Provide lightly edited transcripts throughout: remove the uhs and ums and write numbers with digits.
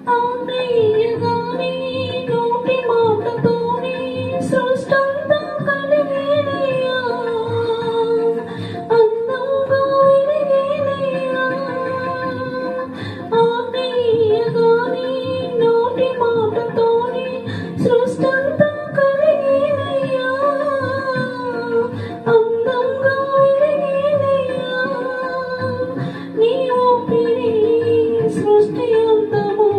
ఆత్మీయగాని నోటి మాటతోని సృష్టంతా కలిగేనయ్యా, అందంగా వెలిగేనయ్యా. ఆత్మీయగాని నోటి మాటతోని సృష్టంతా కలిగేనయ్యా, అందంగా వెలిగేనయ్యా. నీ ఊపిరి సృష్టి అంతము,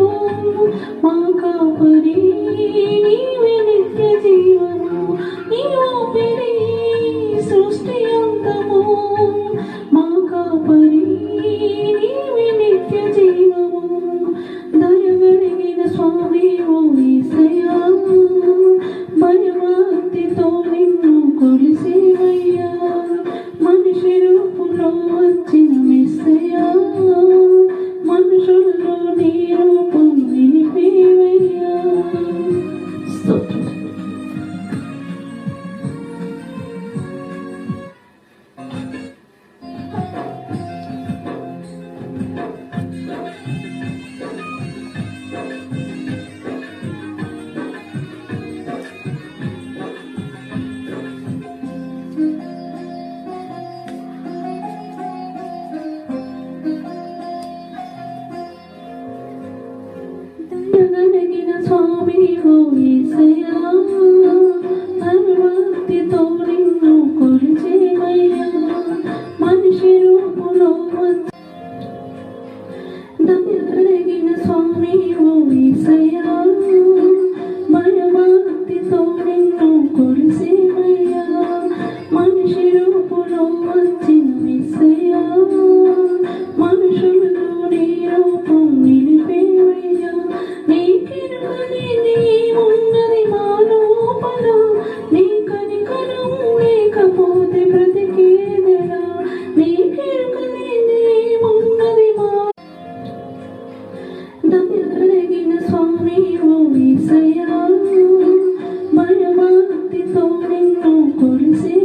మా కాపరి నీవే నిత్య జీవము. నీ ఊపిరి సృష్టి అంతము, మా కాపరి నీవే నిత్య జీవము. దయగలిగిన స్వామి ఓ యేసయ్యా, భయభక్తితో నిన్ను కొలిసేవయ్యా. మనిషి రూపంలో వచ్చిన మెస్సయ్యా, మనుషుల్లో నీ రూపం నిలిపేవయ్యా. స్తోత్రం. దయగలిగిన స్వామి ఓ యేసయ్యా, భక్తితో నిన్ను కొలిచేవయ్యా. మనిషి రూపులో దయగలిగిన స్వామి ఓ యేసయ్యా, భయభక్తితో నిన్ను కొలిసేవయ్యా. మనిషి రూపులో వచ్చిన మెస్సయ్యా, మనుషుల్లో నీ రూపం నిలిపేవయ్యా. నీకెరుకనిది ఉన్నది మా లోపల, నీ కనికరం లేకపోతే బ్రతికేదెలా. నీకెరుకనిది ఉన్నది మా దయగలిగిన స్వామి ఓ యేసయ్యా, భయభక్తితో నిన్ను కొలిసే